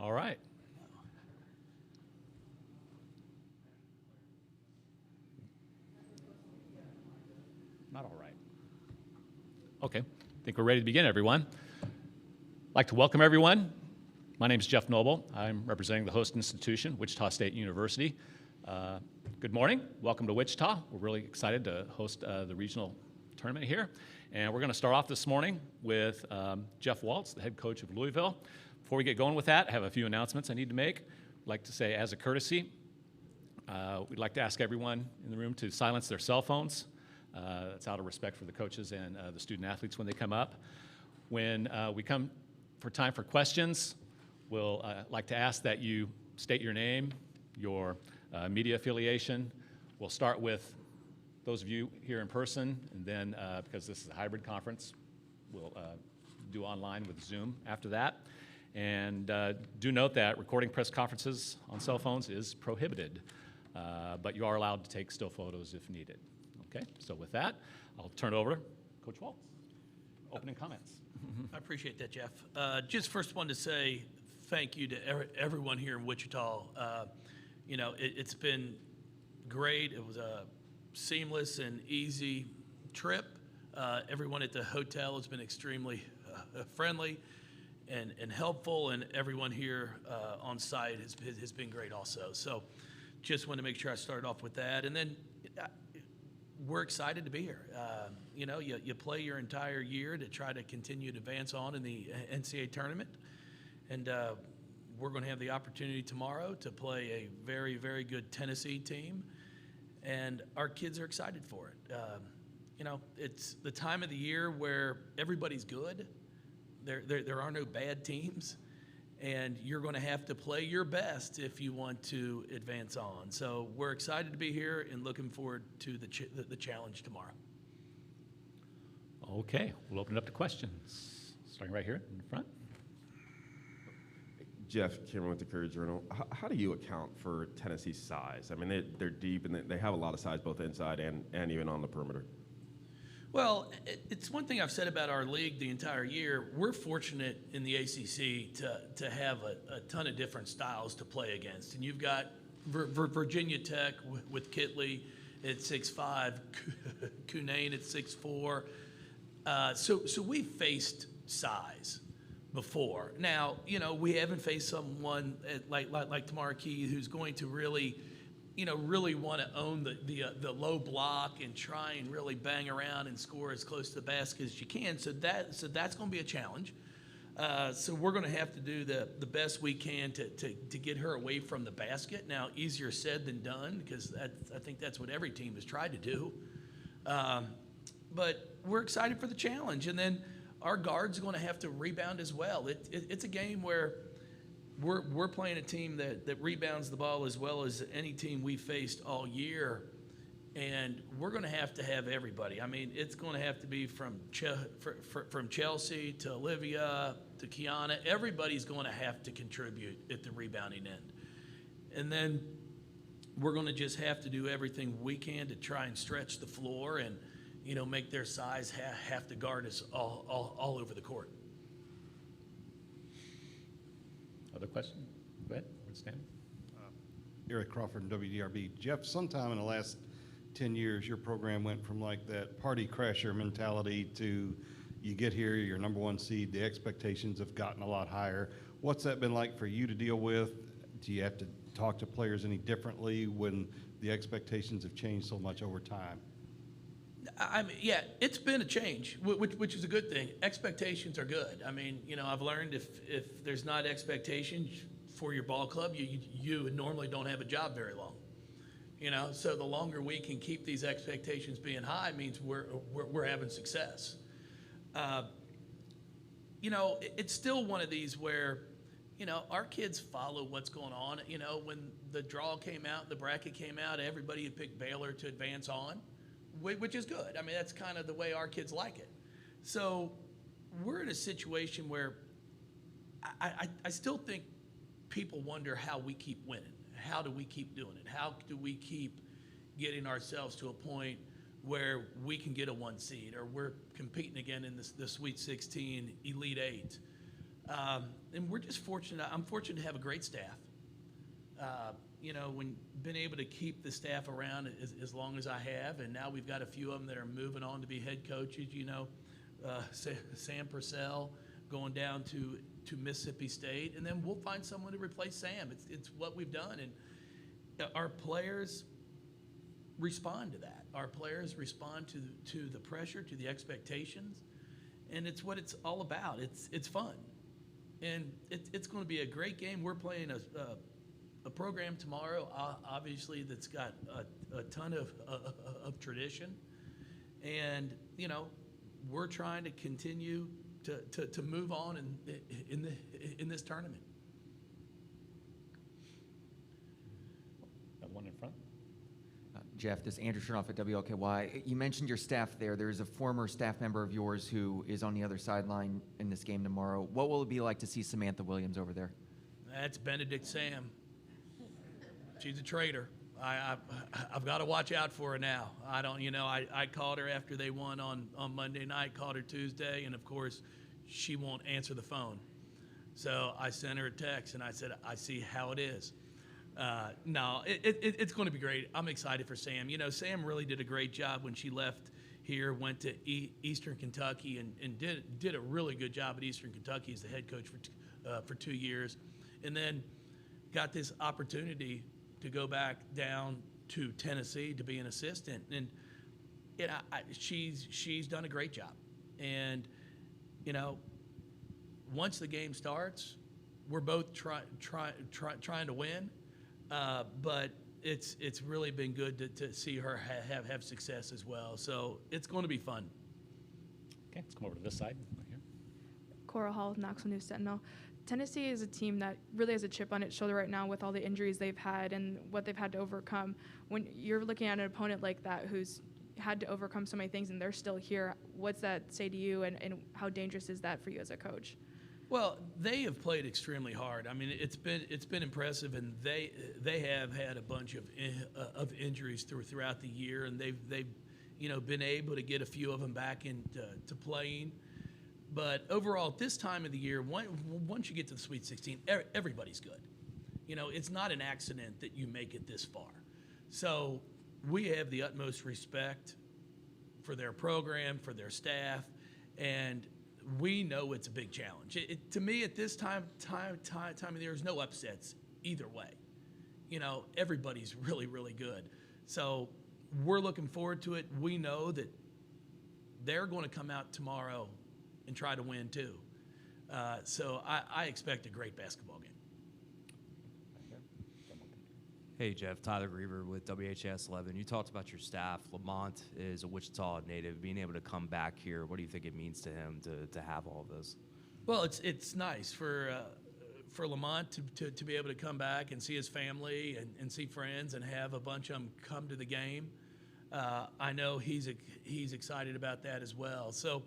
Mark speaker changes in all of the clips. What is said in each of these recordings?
Speaker 1: All right. Not all right. Okay, I think we're ready to begin, everyone. I'd like to welcome everyone. My name is Jeff Noble. I'm representing the host institution, Wichita State University. Good morning. Welcome to Wichita. We're really excited to host the regional tournament here. And we're going to start off this morning with Jeff Walz, the head coach of Louisville. Before we get going with that, I have a few announcements I need to make. I'd like to say, as a courtesy, we'd like to ask everyone in the room to silence their cell phones. That's out of respect for the coaches and the student athletes when they come up. When we come for time for questions, we'll like to ask that you state your name, your media affiliation. We'll start with those of you here in person, and then because this is a hybrid conference, we'll do online with Zoom after that. And do note that recording press conferences on cell phones is prohibited, but you are allowed to take still photos if needed. Okay, so with that, I'll turn it over to Coach Walz. Opening comments.
Speaker 2: I appreciate that, Jeff. Just first wanted to say thank you to everyone here in Wichita. You know, it's been great. It was a seamless and easy trip. Everyone at the hotel has been extremely friendly and helpful, and everyone here on site has been great also. So just want to make sure I started off with that. And then we're excited to be here. You know, you play your entire year to try to continue to advance on in the NCAA Tournament. And we're going to have the opportunity tomorrow to play a very, very good Tennessee team. And our kids are excited for it. You know, it's the time of the year where everybody's good. There are no bad teams. And you're going to have to play your best if you want to advance on. So we're excited to be here and looking forward to the challenge tomorrow.
Speaker 1: Okay, we'll open it up to questions. Starting right here in the front.
Speaker 3: Jeff, Cameron with the Courier Journal. How do you account for Tennessee's size? I mean, they're deep and they have a lot of size both inside and even on the perimeter.
Speaker 2: Well, it's one thing I've said about our league the entire year. We're fortunate in the ACC to have a ton of different styles to play against. And you've got Virginia Tech with Kitley at 6'5", Cunane at 6'4". So we've faced size before. Now, you know, we haven't faced someone like Tamara Key who's going to really want to own the low block and try and really bang around and score as close to the basket as you can. So that's going to be a challenge. So we're going to have to do the best we can to get her away from the basket. Now, easier said than done because I think that's what every team has tried to do. But we're excited for the challenge. And then our guard's going to have to rebound as well. It's a game where we're playing a team that rebounds the ball as well as any team we faced all year, and we're going to have everybody. I mean, it's going to have to be from Chelsea to Olivia to Kianna. Everybody's going to have to contribute at the rebounding end. And then we're going to just have to do everything we can to try and stretch the floor and, you know, make their size have to guard us all over the court.
Speaker 1: Other question? Go ahead. Stand.
Speaker 4: Eric Crawford, WDRB. Jeff, sometime in the last 10 years, your program went from like that party crasher mentality to you get here, you're number one seed, the expectations have gotten a lot higher. What's that been like for you to deal with? Do you have to talk to players any differently when the expectations have changed so much over time?
Speaker 2: I mean, yeah, it's been a change, which is a good thing. Expectations are good. I mean, you know, I've learned if there's not expectations for your ball club, you normally don't have a job very long. You know, so the longer we can keep these expectations being high means we're having success. You know, it's still one of these where, you know, our kids follow what's going on. You know, when the draw came out, the bracket came out, everybody had picked Baylor to advance on, which is good. I mean, that's kind of the way our kids like it. So we're in a situation where I still think people wonder how we keep winning. How do we keep doing it? How do we keep getting ourselves to a point where we can get a 1 seed or we're competing again in the Sweet 16, Elite 8? And we're just fortunate. I'm fortunate to have a great staff. When been able to keep the staff around as long as I have, and now we've got a few of them that are moving on to be head coaches. Sam Purcell going down to Mississippi State, and then we'll find someone to replace Sam. It's what we've done, and our players respond to that. Our players respond to the pressure, to the expectations, and it's what it's all about. It's fun, and it's going to be a great game. We're playing a program tomorrow, obviously, that's got a ton of tradition, and we're trying to continue to move on in this tournament.
Speaker 1: Got one in front.
Speaker 5: Jeff, this is Andrew Chernoff at WLKY. You mentioned your staff there. There's a former staff member of yours who is on the other sideline in this game tomorrow. What will it be like to see Samantha Williams over there?
Speaker 2: That's Benedict Sam. She's a traitor. I've got to watch out for her now. I called her after they won on Monday night, called her Tuesday, and of course, she won't answer the phone. So I sent her a text and I said, I see how it is. No, it's going to be great. I'm excited for Sam. Sam really did a great job when she left here, went to Eastern Kentucky and did a really good job at Eastern Kentucky as the head coach for 2 years, and then got this opportunity to go back down to Tennessee to be an assistant, and she's done a great job. And once the game starts, we're both trying to win, but it's really been good to see her have success as well. So it's going to be fun.
Speaker 1: Okay, let's come over to this side right here.
Speaker 6: Cora Hall with Knoxville News Sentinel. Tennessee is a team that really has a chip on its shoulder right now with all the injuries they've had and what they've had to overcome. When you're looking at an opponent like that who's had to overcome so many things and they're still here, what's that say to you, and how dangerous is that for you as a coach?
Speaker 2: Well, they have played extremely hard. I mean, it's been impressive, and they have had a bunch of injuries throughout the year, and they've been able to get a few of them back into playing. But overall, at this time of the year, once you get to the Sweet 16, everybody's good. It's not an accident that you make it this far. So we have the utmost respect for their program, for their staff, and we know it's a big challenge. To me, at this time of the year, there's no upsets either way. Everybody's really, really good. So we're looking forward to it. We know that they're going to come out tomorrow and try to win too. So I expect a great basketball game.
Speaker 7: Hey, Jeff. Tyler Griever with WHS 11. You talked about your staff. Lamont is a Wichita native. Being able to come back here, what do you think it means to him to have all of this?
Speaker 2: Well, it's nice for Lamont to be able to come back and see his family and see friends and have a bunch of them come to the game. I know he's excited about that as well. So,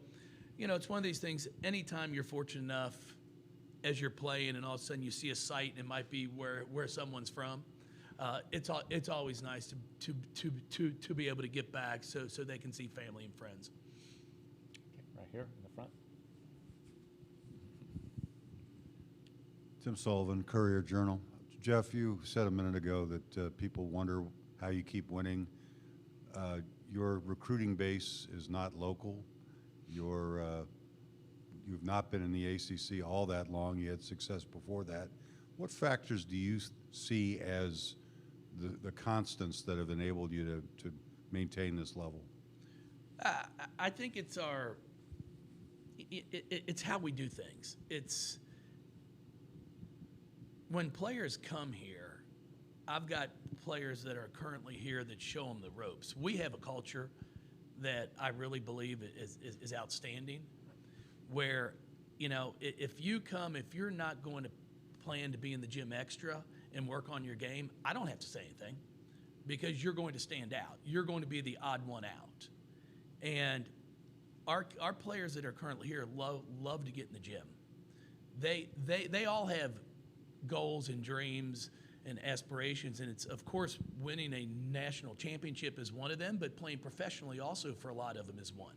Speaker 2: it's one of these things. Anytime you're fortunate enough as you're playing and all of a sudden you see a site and it might be where someone's from, it's always nice to be able to get back so they can see family and friends.
Speaker 1: Okay, right here in the front.
Speaker 8: Tim Sullivan, Courier-Journal. Jeff, you said a minute ago that people wonder how you keep winning. Your recruiting base is not local. You've not been in the ACC all that long. You had success before that. What factors do you see as the constants that have enabled you to maintain this level?
Speaker 2: I think it's it's how we do things. It's when players come here, I've got players that are currently here that show them the ropes. We have a culture that I really believe is outstanding, where, if you're not going to plan to be in the gym extra and work on your game, I don't have to say anything, because you're going to stand out. You're going to be the odd one out. And our players that are currently here love to get in the gym. They all have goals and dreams and aspirations, and it's, of course, winning a national championship is one of them, but playing professionally also for a lot of them is one.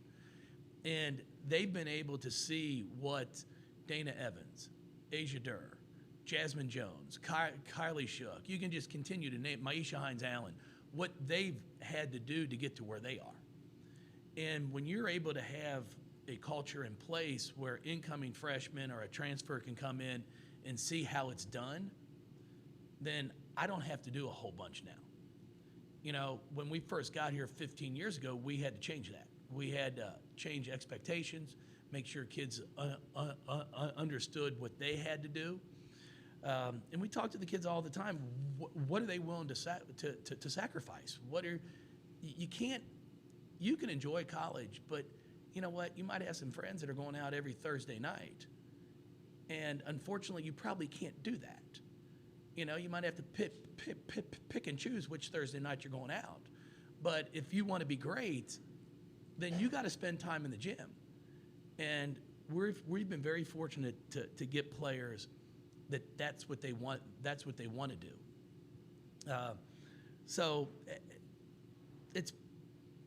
Speaker 2: And they've been able to see what Dana Evans, Asia Durr, Jasmine Jones, Kylie Shook. You can just continue to name Maisha Hines-Allen, what they've had to do to get to where they are. And when you're able to have a culture in place where incoming freshmen or a transfer can come in and see how it's done, then I don't have to do a whole bunch now. You know, when we first got here 15 years ago, we had to change that. We had to change expectations, make sure kids understood what they had to do. And we talk to the kids all the time. What are they willing to sacrifice? You can enjoy college, but you know what? You might have some friends that are going out every Thursday night. And unfortunately, you probably can't do that. You know, you might have to pick and choose which Thursday night you're going out. But if you want to be great, then you got to spend time in the gym. And we've been very fortunate to get players that's what they want. That's what they want to do. So it's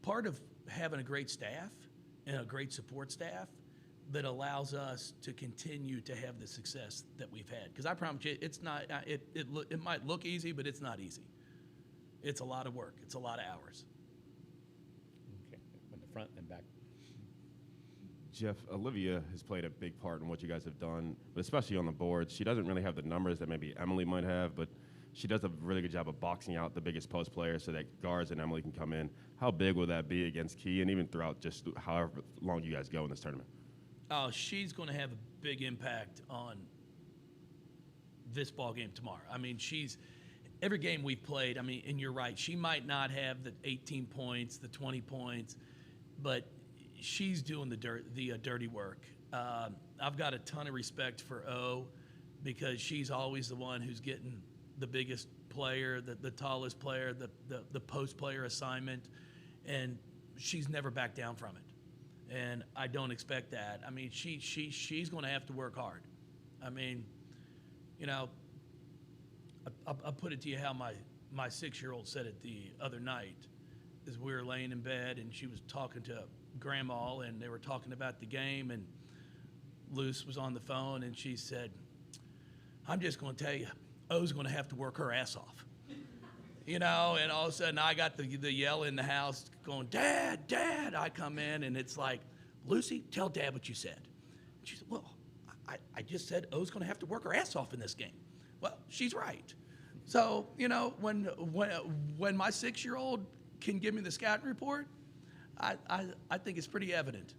Speaker 2: part of having a great staff and a great support staff that allows us to continue to have the success that we've had. Because I promise you, it's not. It might look easy, but it's not easy. It's a lot of work. It's a lot of hours.
Speaker 1: Okay, in the front and back.
Speaker 3: Jeff, Olivia has played a big part in what you guys have done, but especially on the boards. She doesn't really have the numbers that maybe Emily might have, but she does a really good job of boxing out the biggest post players so that guards and Emily can come in. How big will that be against Key and even throughout just however long you guys go in this tournament?
Speaker 2: Oh, she's going to have a big impact on this ball game tomorrow. I mean, every game we've played, I mean, and you're right, she might not have the 18 points, the 20 points, but she's doing the dirty work. I've got a ton of respect for O because she's always the one who's getting the biggest player, the tallest player, the post player assignment, and she's never backed down from it. And I don't expect that. I mean, she's going to have to work hard. I mean, you know, I'll put it to you how my 6-year-old said it the other night as we were laying in bed and she was talking to Grandma and they were talking about the game and Luce was on the phone and she said, I'm just going to tell you, O's going to have to work her ass off. You know, and all of a sudden I got the yell in the house going, Dad, Dad. I come in and it's like, Lucy, tell Dad what you said. And she said, well, I just said O's going to have to work her ass off in this game. Well, she's right. So, you know, when my 6-year-old can give me the scouting report, I think it's pretty evident.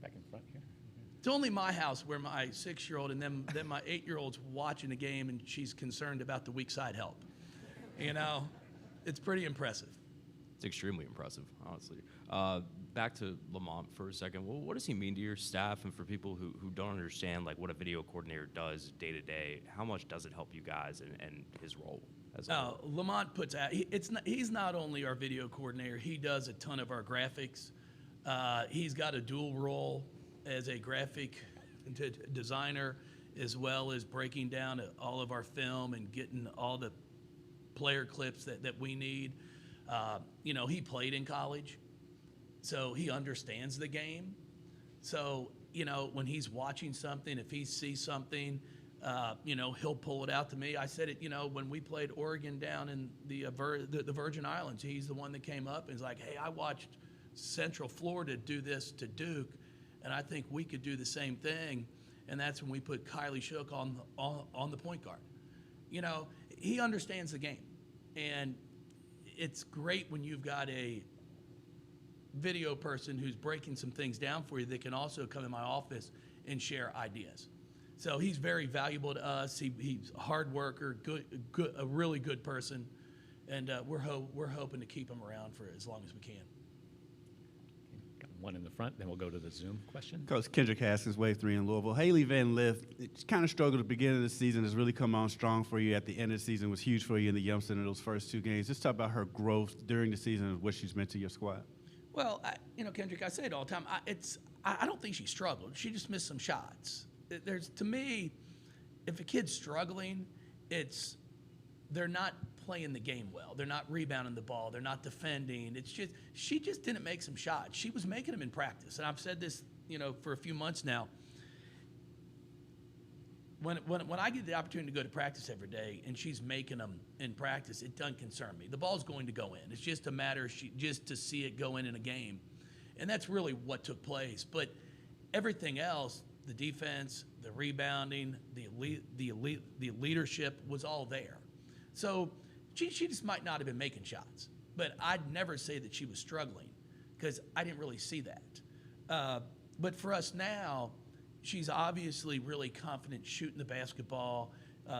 Speaker 1: Back in front here.
Speaker 2: It's only my house where my 6-year-old and then my 8-year-old's watching the game and she's concerned about the weak side help. You know, it's pretty impressive.
Speaker 7: It's extremely impressive, honestly. Back to Lamont for a second. Well, what does he mean to your staff and for people who don't understand like what a video coordinator does day to day? How much does it help you guys and his role?
Speaker 2: Lamont puts out. He's not only our video coordinator. He does a ton of our graphics. He's got a dual role as a graphic designer, as well as breaking down all of our film and getting all the player clips that we need. You know, he played in college, so he understands the game. So, you know, when he's watching something, if he sees something, you know, he'll pull it out to me. I said it, you know, when we played Oregon down in the Virgin Islands, he's the one that came up and was like, hey, I watched Central Florida do this to Duke, and I think we could do the same thing. And that's when we put Kylie Shook on the point guard. You know, he understands the game. And it's great when you've got a video person who's breaking some things down for you that can also come in my office and share ideas. So he's very valuable to us. He's a hard worker, good, a really good person, and we're hoping to keep him around for as long as we can.
Speaker 1: Got one in the front, then we'll go to the Zoom question.
Speaker 9: Coach Kendrick Haskins, Wave 3 in Louisville. Hailey Van Lith, it kind of struggled at the beginning of the season, has really come on strong for you at the end of the season, was huge for you in the Youngstown in those first 2 games. Just talk about her growth during the season and what she's meant to your squad.
Speaker 2: Well, you know, Kendrick, I say it all the time. I don't think she struggled. She just missed some shots. To me, if a kid's struggling, they're not playing the game well. They're not rebounding the ball. They're not defending. She just didn't make some shots. She was making them in practice, and I've said this for a few months now. When I get the opportunity to go to practice every day and she's making them in practice, it doesn't concern me. The ball's going to go in. It's just a matter of just to see it go in a game. And that's really what took place. But everything else, the defense, the rebounding, the leadership was all there. So she just might not have been making shots. But I'd never say that she was struggling because I didn't really see that. But for us now, she's obviously really confident shooting the basketball.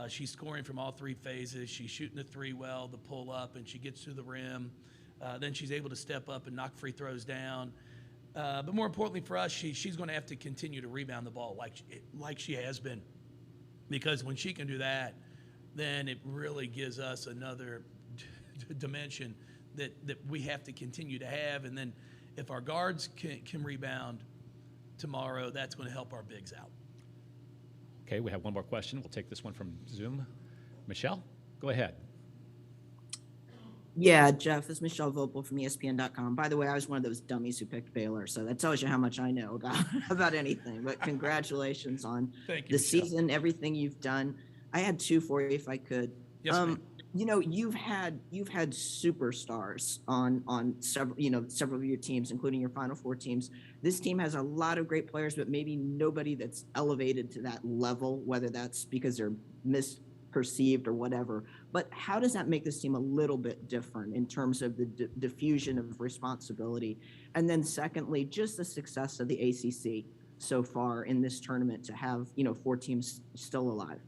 Speaker 2: She's scoring from all three phases. She's shooting the three well, the pull up, and she gets to the rim. Then she's able to step up and knock free throws down. But more importantly for us, she's going to have to continue to rebound the ball like she has been. Because when she can do that, then it really gives us another dimension that we have to continue to have. And then if our guards can rebound tomorrow, that's going to help our bigs out.
Speaker 1: Okay, we have one more question. We'll take this one from Zoom. Michelle, go ahead.
Speaker 10: Yeah, Jeff, it's Michelle Vopel from ESPN.com. By the way, I was one of those dummies who picked Baylor, so that tells you how much I know about anything. But congratulations on the
Speaker 2: Michelle.
Speaker 10: season, everything you've done. I had two for you, if I could.
Speaker 2: Yes, ma'am.
Speaker 10: You've had superstars on several of your teams, including your Final Four teams. This team has a lot of great players, but maybe nobody that's elevated to that level, whether that's because they're misperceived or whatever. But how does that make this team a little bit different in terms of the diffusion of responsibility? And then secondly, just the success of the ACC so far in this tournament to have, 4 teams still alive.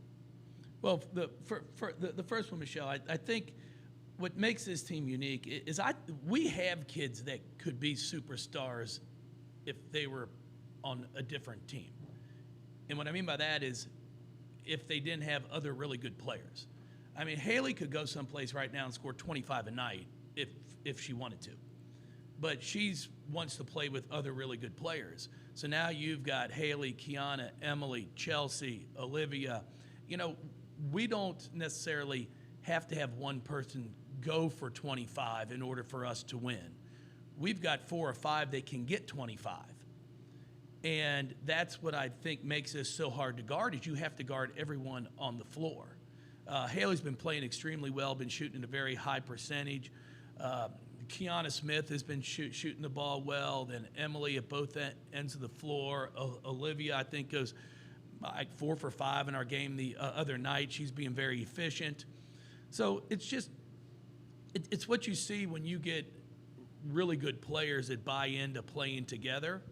Speaker 2: Well, the first one, Michelle, I think what makes this team unique is we have kids that could be superstars if they were on a different team. And what I mean by that is if they didn't have other really good players. I mean, Hailey could go someplace right now and score 25 a night if she wanted to. But wants to play with other really good players. So now you've got Hailey, Kianna, Emily, Chelsea, Olivia. We don't necessarily have to have one person go for 25 in order for us to win. We've got 4 or 5 that can get 25. And that's what I think makes us so hard to guard, is you have to guard everyone on the floor. Hailey's been playing extremely well, been shooting at a very high percentage. Kianna Smith has been shooting the ball well. Then Emily at both ends of the floor. Olivia, I think, goes like 4 for 5 in our game the other night. She's being very efficient. So it's what you see when you get really good players that buy into playing together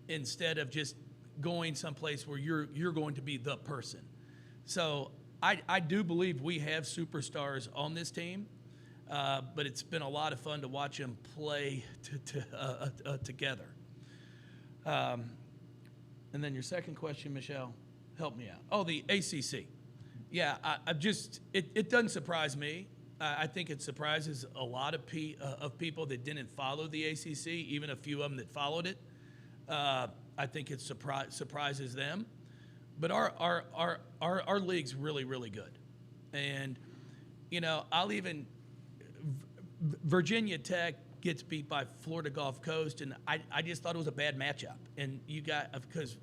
Speaker 2: instead of just going someplace where you're going to be the person. So I do believe we have superstars on this team, but it's been a lot of fun to watch them play together. And then your second question, Michelle, help me out. Oh, the ACC. Yeah, it doesn't surprise me. I think it surprises a lot of people that didn't follow the ACC, even a few of them that followed it. I think it surprises them. But our league's really, really good. And, Virginia Tech gets beat by Florida Gulf Coast, and I just thought it was a bad matchup. And because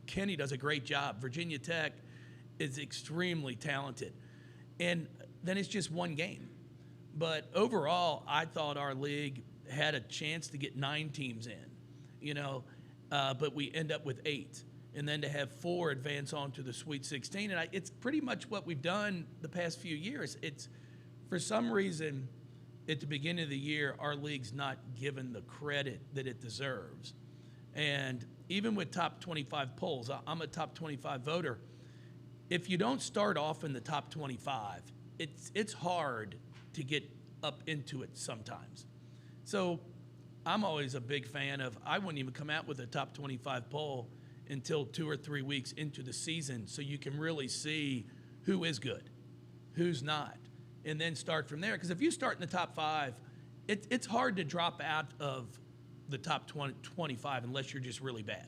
Speaker 2: Kenny does a great job. Virginia Tech is extremely talented. And then it's just one game. But overall, I thought our league had a chance to get 9 teams in, but we end up with 8. And then to have 4 advance on to the Sweet 16. And it's pretty much what we've done the past few years. It's, for some reason, at the beginning of the year, our league's not given the credit that it deserves. And even with top 25 polls, I'm a top 25 voter. If you don't start off in the top 25, it's hard to get up into it sometimes. So I'm always a big fan of, I wouldn't even come out with a top 25 poll until 2 or 3 weeks into the season, so you can really see who is good, who's not, and then start from there. Because if you start in the top 5, it's hard to drop out of the top 25 unless you're just really bad.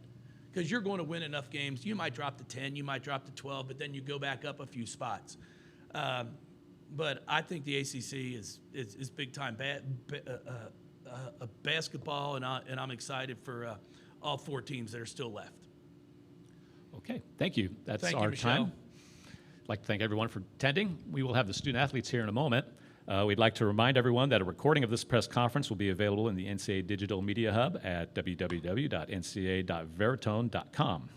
Speaker 2: Because you're going to win enough games. You might drop to 10, you might drop to 12, but then you go back up a few spots. But I think the ACC is big time basketball, and I'm excited for all 4 teams that are still left.
Speaker 1: Okay, thank you. That's
Speaker 2: Thank you,
Speaker 1: our
Speaker 2: Michelle.
Speaker 1: time. I'd like to thank everyone for attending. We will have the student athletes here in a moment. We'd like to remind everyone that a recording of this press conference will be available in the NCAA Digital Media Hub at www.ncaa.veritone.com.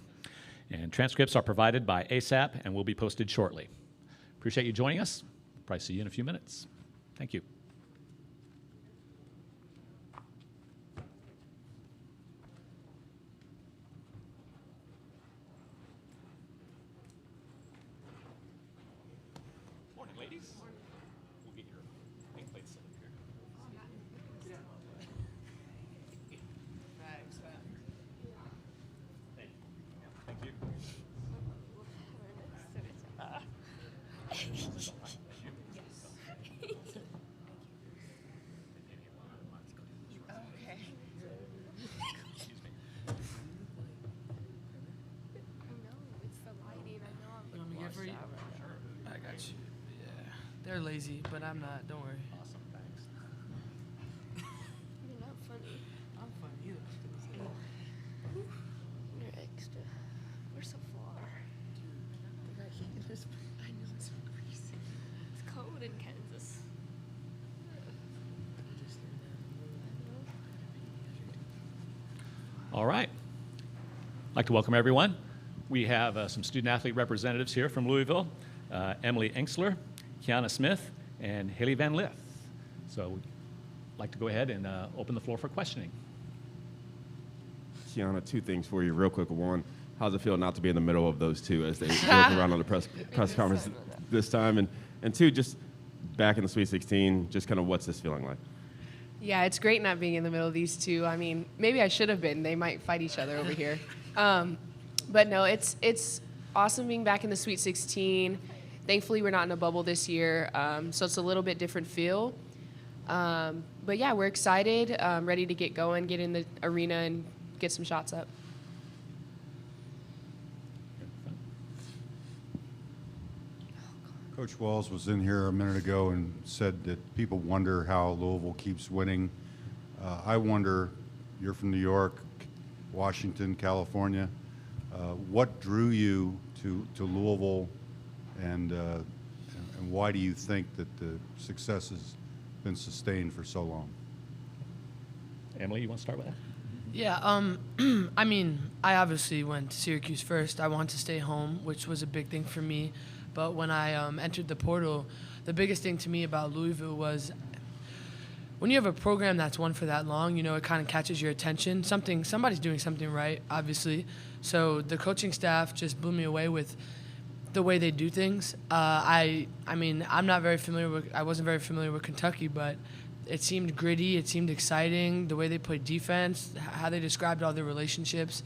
Speaker 1: And transcripts are provided by ASAP and will be posted shortly. Appreciate you joining us. Probably see you in a few minutes. Thank you. Morning, ladies. We'll get your pink plates set up here. Thank you.
Speaker 11: You want me to get for you? I got you. Yeah. They're lazy, but I'm not. Don't worry.
Speaker 1: Awesome, thanks.
Speaker 12: You're not funny.
Speaker 11: I'm funny. You
Speaker 12: You're extra. We're so far. They got heat in this. I know it's so crazy. It's cold in Kansas.
Speaker 1: All right. I'd like to welcome everyone. We have some student athlete representatives here from Louisville, Emily Engstler, Kianna Smith, and Hailey Van Lith. So we'd like to go ahead and open the floor for questioning.
Speaker 3: Kianna, 2 things for you real quick. One, how's it feel not to be in the middle of those 2 as they joke around on the press conference this time? And 2, just back in the Sweet 16, just kind of what's this feeling like?
Speaker 13: Yeah, it's great not being in the middle of these 2. I mean, maybe I should have been. They might fight each other over here. But no, it's awesome being back in the Sweet 16. Thankfully, we're not in a bubble this year, so it's a little bit different feel. But yeah, we're excited, ready to get going, get in the arena, and get some shots up.
Speaker 8: Coach Walz was in here a minute ago and said that people wonder how Louisville keeps winning. I wonder, you're from New York, Washington, California. What drew you to Louisville, and why do you think that the success has been sustained for so long?
Speaker 1: Emily, you want to start with that?
Speaker 11: Yeah, I mean, I obviously went to Syracuse first. I wanted to stay home, which was a big thing for me. But when I entered the portal, the biggest thing to me about Louisville was when you have a program that's won for that long, you know, it kind of catches your attention. Somebody's doing something right, obviously. So the coaching staff just blew me away with the way they do things. I mean, I wasn't very familiar with Kentucky, but it seemed gritty. It seemed exciting. The way they played defense, how they described all their relationships.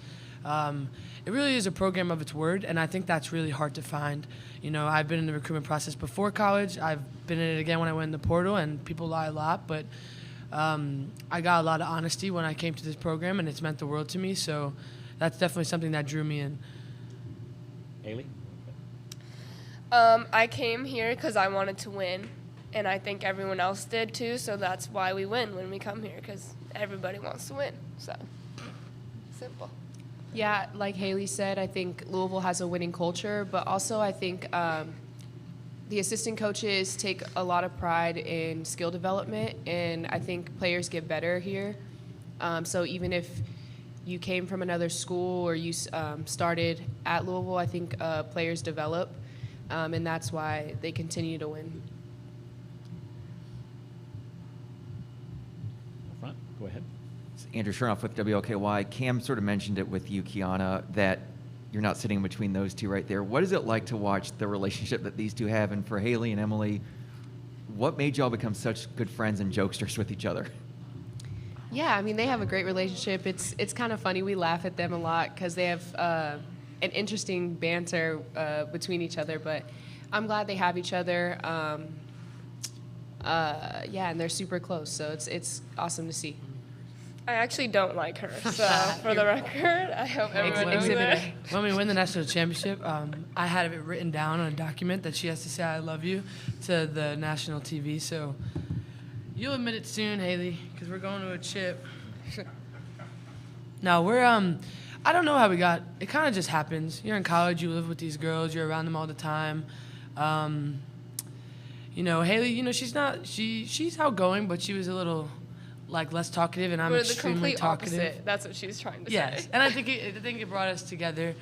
Speaker 11: It really is a program of its word, and I think that's really hard to find. You know, I've been in the recruitment process before college. I've been in it again when I went in the portal, and people lie a lot, but I got a lot of honesty when I came to this program, and it's meant the world to me. So that's definitely something that drew me in.
Speaker 1: Hailey?
Speaker 12: I came here because I wanted to win, and I think everyone else did too, so that's why we win when we come here, because everybody wants to win. So, simple.
Speaker 13: Yeah, like Hailey said, I think Louisville has a winning culture, but also I think the assistant coaches take a lot of pride in skill development, and I think players get better here. So even if you came from another school or you started at Louisville, I think players develop, and that's why they continue to win.
Speaker 1: Front, go ahead.
Speaker 5: Andrew Chernoff with WLKY. Cam sort of mentioned it with you, Kianna, that you're not sitting between those 2 right there. What is it like to watch the relationship that these 2 have? And for Hailey and Emily, what made y'all become such good friends and jokesters with each other?
Speaker 13: Yeah, I mean, they have a great relationship. It's kind of funny. We laugh at them a lot because they have an interesting banter between each other. But I'm glad they have each other. Yeah, and they're super close. So it's awesome to see.
Speaker 12: I actually don't like her, so for the record, I hope everyone knows that.
Speaker 11: When we win the national championship, I had it written down on a document that she has to say "I love you" to the national TV. So you'll admit it soon, Hailey, because we're going to a chip. No, we're I don't know how we got. It kind of just happens. You're in college. You live with these girls. You're around them all the time. You know, Hailey. You know, she's not. She's outgoing, but she was a little like less talkative, and I'm
Speaker 12: We're the
Speaker 11: extremely
Speaker 12: complete
Speaker 11: talkative.
Speaker 12: opposite. That's what she was trying to
Speaker 11: Yes,
Speaker 12: say.
Speaker 11: and I think it brought us together.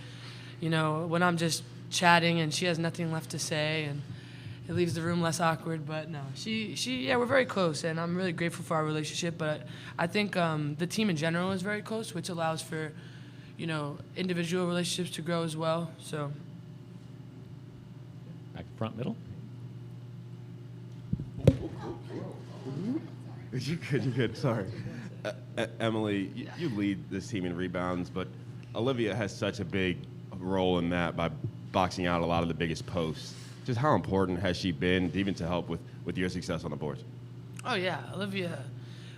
Speaker 11: You know, when I'm just chatting and she has nothing left to say, and it leaves the room less awkward. But no, yeah, we're very close, and I'm really grateful for our relationship. But I think the team in general is very close, which allows for, you know, individual relationships to grow as well. So.
Speaker 1: Back front middle.
Speaker 3: You're good. Sorry. Emily, you lead this team in rebounds, but Olivia has such a big role in that by boxing out a lot of the biggest posts. Just how important has she been even to help with your success on the boards?
Speaker 11: Oh yeah, Olivia.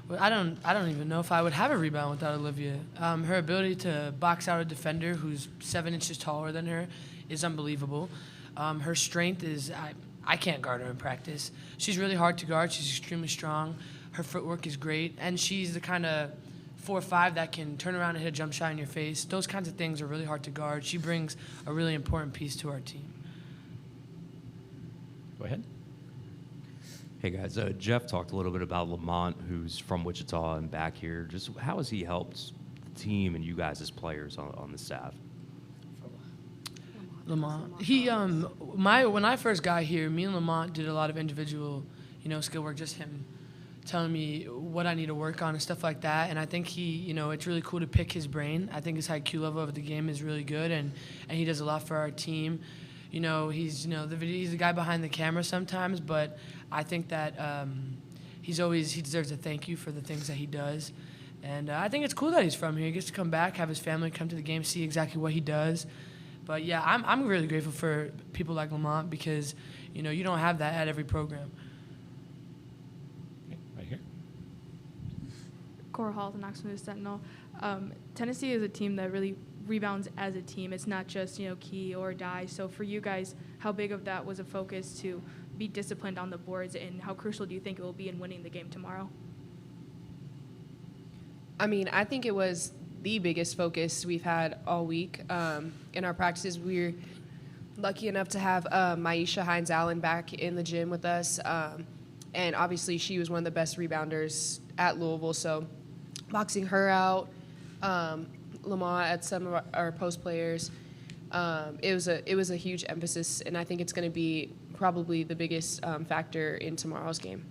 Speaker 11: Well, I don't even know if I would have a rebound without Olivia. Her ability to box out a defender who's 7 inches taller than her is unbelievable. Her strength is I can't guard her in practice. She's really hard to guard. She's extremely strong. Her footwork is great, and she's the kind of 4-5 that can turn around and hit a jump shot in your face. Those kinds of things are really hard to guard. She brings a really important piece to our team.
Speaker 1: Go ahead.
Speaker 7: Hey guys, Jeff talked a little bit about Lamont, who's from Wichita and back here. Just how has he helped the team and you guys as players on the staff?
Speaker 11: Lamont, when I first got here, me and Lamont did a lot of individual, you know, skill work. Just him telling me what I need to work on and stuff like that. And I think it's really cool to pick his brain. I think his IQ level of the game is really good, and he does a lot for our team. You know, he's the guy behind the camera sometimes, but I think that he deserves a thank you for the things that he does. And I think it's cool that he's from here. He gets to come back, have his family come to the game, see exactly what he does. But yeah, I'm really grateful for people like Lamont because, you know, you don't have that at every program.
Speaker 1: Okay, right here.
Speaker 6: Cora Hall, the Knoxville News Sentinel. Tennessee is a team that really rebounds as a team. It's not just, you know, key or die. So for you guys, how big of that was a focus to be disciplined on the boards, and how crucial do you think it will be in winning the game tomorrow?
Speaker 13: I mean, I think it was the biggest focus we've had all week. In our practices, we're lucky enough to have Maisha Hines-Allen back in the gym with us. And obviously, she was one of the best rebounders at Louisville. So boxing her out, Lamont at some of our post players, it was a huge emphasis, and I think it's going to be probably the biggest factor in tomorrow's game.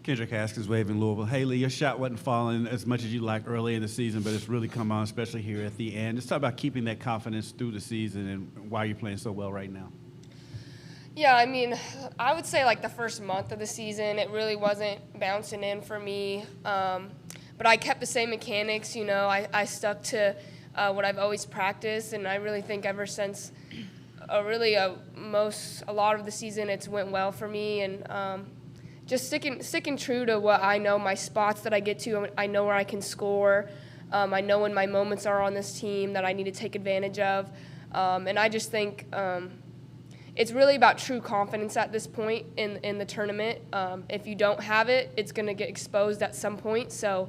Speaker 9: Kendrick Haskins waving Louisville. Hailey, your shot wasn't falling as much as you like early in the season, but it's really come on, especially here at the end. Just talk about keeping that confidence through the season and why you're playing so well right now.
Speaker 12: Yeah, I mean, I would say like the first month of the season, it really wasn't bouncing in for me. But I kept the same mechanics, you know. I stuck to what I've always practiced, and I really think ever since a lot of the season, it's went well for me. And just sticking true to what I know, my spots that I get to. I know where I can score. I know when my moments are on this team that I need to take advantage of. And I just think it's really about true confidence at this point in the tournament. If you don't have it, it's going to get exposed at some point. So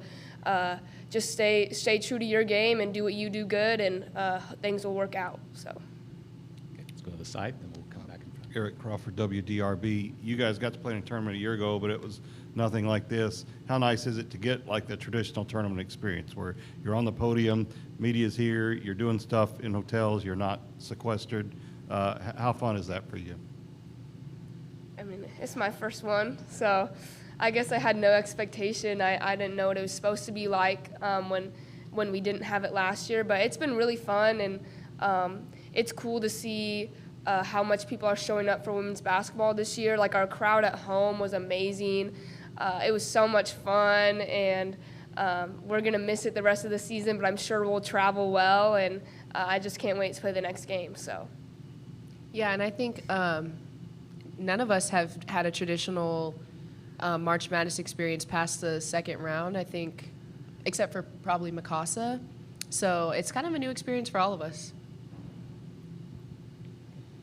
Speaker 12: just stay true to your game and do what you do good, and things will work out. So.
Speaker 1: Okay, let's go to the side, then we'll come back in front.
Speaker 4: Eric Crawford, WDRB. You guys got to play in a tournament a year ago, but it was nothing like this. How nice is it to get like the traditional tournament experience where you're on the podium, media's here, you're doing stuff in hotels, you're not sequestered? How fun is that for you?
Speaker 12: I mean, it's my first one, so I guess I had no expectation. I didn't know what it was supposed to be like when we didn't have it last year, but it's been really fun, and it's cool to see how much people are showing up for women's basketball this year. Like, our crowd at home was amazing. It was so much fun, and we're going to miss it the rest of the season, but I'm sure we'll travel well, and I just can't wait to play the next game. So.
Speaker 13: Yeah, and I think none of us have had a traditional March Madness experience past the second round, I think, except for probably Mikasa. So it's kind of a new experience for all of us.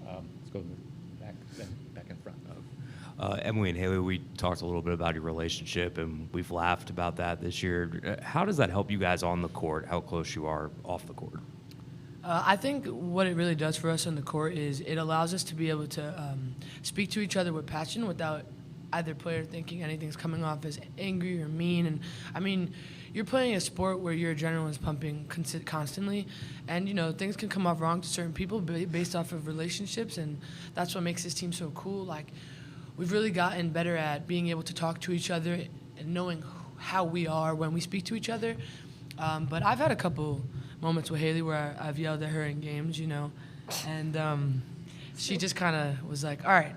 Speaker 1: Let's go back in front.
Speaker 7: Emily and Hailey, we talked a little bit about your relationship, and we've laughed about that this year. How does that help you guys on the court, how close you are off the court?
Speaker 11: I think what it really does for us on the court is it allows us to be able to speak to each other with passion without either player thinking anything's coming off as angry or mean. And I mean, you're playing a sport where your adrenaline is pumping constantly, and things can come off wrong to certain people based off of relationships, and that's what makes this team so cool. Like, we've really gotten better at being able to talk to each other and knowing how we are when we speak to each other. But I've had a couple moments with Hailey where I've yelled at her in games, and she just kind of was like, all right,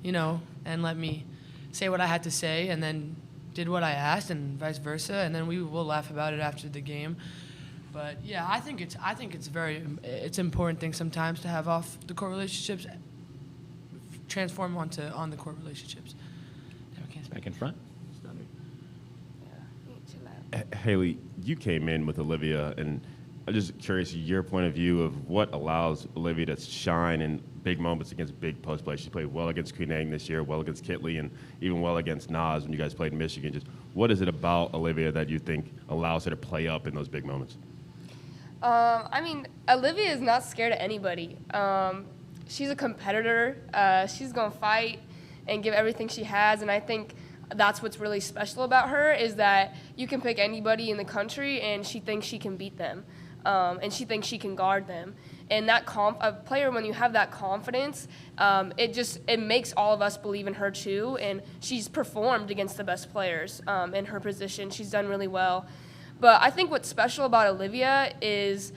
Speaker 11: and let me say what I had to say, and then did what I asked, and vice versa, and then we will laugh about it after the game. But yeah, I think it's an important thing sometimes to have off the court relationships transform onto on the court relationships.
Speaker 1: Back in front.
Speaker 3: Hailey, you came in with Olivia, and I'm just curious your point of view of what allows Olivia to shine in big moments against big post players. She played well against Kunang this year, well against Kitley, and even well against Nas when you guys played in Michigan. Just what is it about Olivia that you think allows her to play up in those big moments?
Speaker 12: I mean, Olivia is not scared of anybody. She's a competitor. She's going to fight and give everything she has, and I think that's what's really special about her is that you can pick anybody in the country, and she thinks she can beat them, and she thinks she can guard them. And that a player, when you have that confidence, it makes all of us believe in her too. And she's performed against the best players in her position. She's done really well. But I think what's special about Olivia is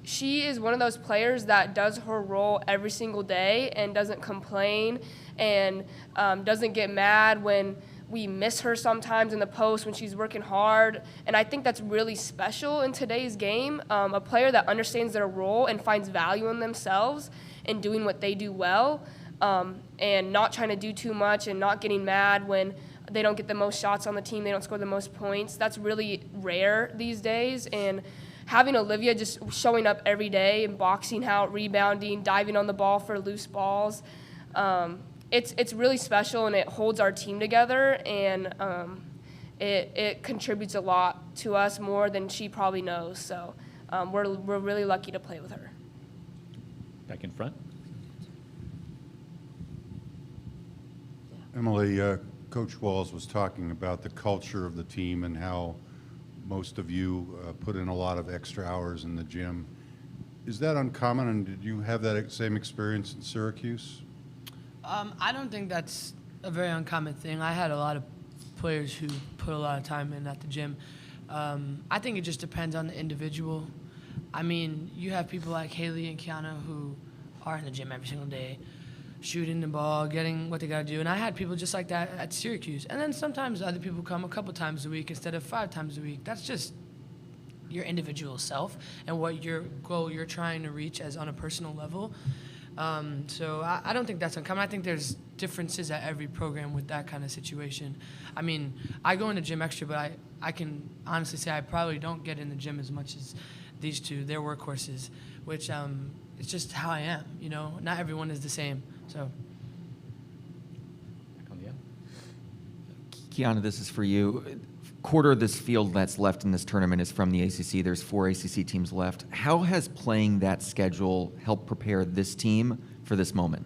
Speaker 12: she is one of those players that does her role every single day and doesn't complain and doesn't get mad when we miss her sometimes in the post when she's working hard. And I think that's really special in today's game, a player that understands their role and finds value in themselves and doing what they do well, and not trying to do too much and not getting mad when they don't get the most shots on the team, they don't score the most points. That's really rare these days. And having Olivia just showing up every day and boxing out, rebounding, diving on the ball for loose balls, it's really special, and it holds our team together, and it contributes a lot to us more than she probably knows. So we're really lucky to play with her.
Speaker 1: Back in front.
Speaker 8: Emily, Coach Walz was talking about the culture of the team and how most of you put in a lot of extra hours in the gym. Is that uncommon, and did you have that same experience in Syracuse?
Speaker 11: I don't think that's a very uncommon thing. I had a lot of players who put a lot of time in at the gym. I think it just depends on the individual. I mean, you have people like Hailey and Kianna who are in the gym every single day, shooting the ball, getting what they got to do. And I had people just like that at Syracuse. And then sometimes other people come a couple times a week instead of 5 times a week. That's just your individual self and what your goal you're trying to reach as on a personal level. So I don't think that's uncommon. I think there's differences at every program with that kind of situation. I mean, I go in the gym extra, but I can honestly say I probably don't get in the gym as much as these two. They're workhorses, which it's just how I am, Not everyone is the same, so.
Speaker 5: Kianna, this is for you. Quarter of this field that's left in this tournament is from the ACC. There's 4 ACC teams left. How has playing that schedule helped prepare this team for this moment?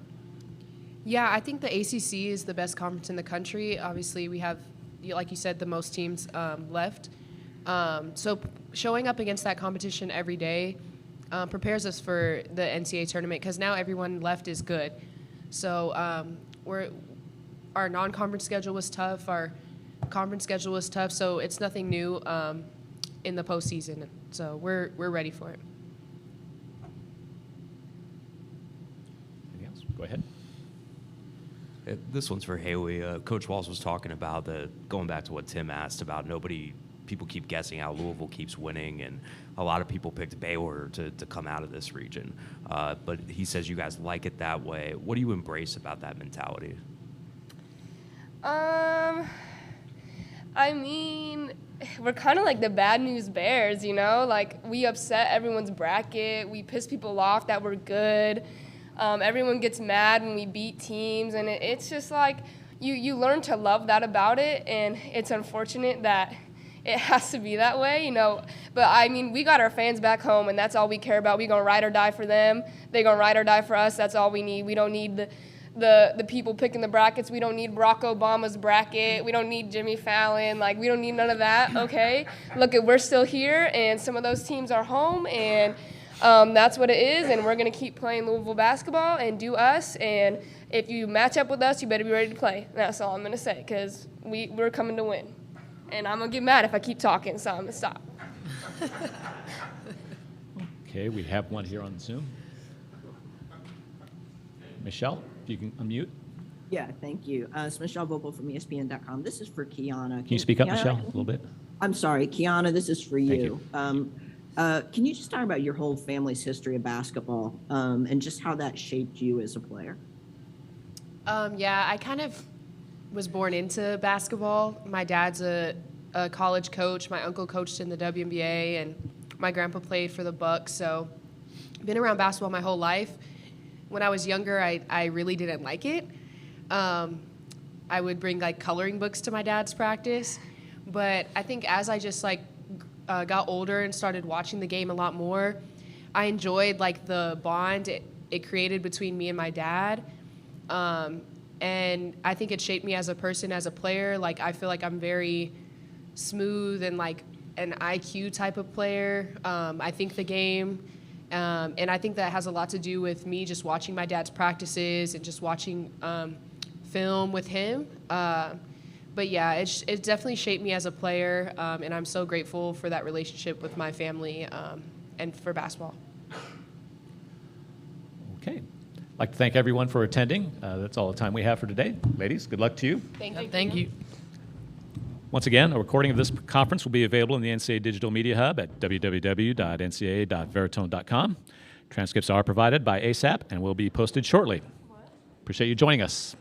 Speaker 13: Yeah, I think the ACC is the best conference in the country. Obviously, we have, like you said, the most teams left. So showing up against that competition every day prepares us for the NCAA tournament because now everyone left is good. So our non-conference schedule was tough. Our conference schedule was tough, so it's nothing new in the postseason. So we're ready for it.
Speaker 1: Anything else? Go ahead.
Speaker 7: This one's for Hailey. Coach Walz was talking about going back to what Tim asked about people keep guessing how Louisville keeps winning, and a lot of people picked Baylor to come out of this region. But he says you guys like it that way. What do you embrace about that mentality?
Speaker 12: I mean, we're kind of like the bad news bears, Like, we upset everyone's bracket. We piss people off that we're good. Everyone gets mad when we beat teams, and it's just like you learn to love that about it, and it's unfortunate that it has to be that way, But, I mean, we got our fans back home, and that's all we care about. We're going to ride or die for them. They're going to ride or die for us. That's all we need. We don't need the people picking the brackets. We don't need Barack Obama's bracket. We don't need Jimmy Fallon. Like, we don't need none of that, okay? Look, we're still here, and some of those teams are home, and that's what it is, and we're going to keep playing Louisville basketball and do us, and if you match up with us, you better be ready to play. That's all I'm going to say, because we're coming to win. And I'm going to get mad if I keep talking, so I'm going to stop.
Speaker 1: Okay, we have one here on Zoom. Michelle, if you can unmute.
Speaker 10: Yeah, thank you. It's Michelle Vogel from ESPN.com. This is for Kianna.
Speaker 1: Can you speak up,
Speaker 10: Kianna,
Speaker 1: Michelle, a little bit?
Speaker 10: I'm sorry, Kianna, this is for you.
Speaker 1: Thank
Speaker 10: Can you just talk about your whole family's history of basketball and just how that shaped you as a player?
Speaker 13: Yeah, I kind of was born into basketball. My dad's a college coach. My uncle coached in the WNBA, and my grandpa played for the Bucks. So I've been around basketball my whole life. When I was younger, I really didn't like it. I would bring like coloring books to my dad's practice. But I think as I just got older and started watching the game a lot more, I enjoyed like the bond it created between me and my dad. And I think it shaped me as a person, as a player. Like, I feel like I'm very smooth and like an IQ type of player. I think the game, and I think that has a lot to do with me just watching my dad's practices and just watching film with him. But yeah, it definitely shaped me as a player, and I'm so grateful for that relationship with my family and for basketball.
Speaker 1: Okay. I'd like to thank everyone for attending. That's all the time we have for today. Ladies, good luck to you.
Speaker 11: Thank you.
Speaker 1: Once again, a recording of this conference will be available in the NCAA Digital Media Hub at www.ncaa.veritone.com. Transcripts are provided by ASAP and will be posted shortly. Appreciate you joining us.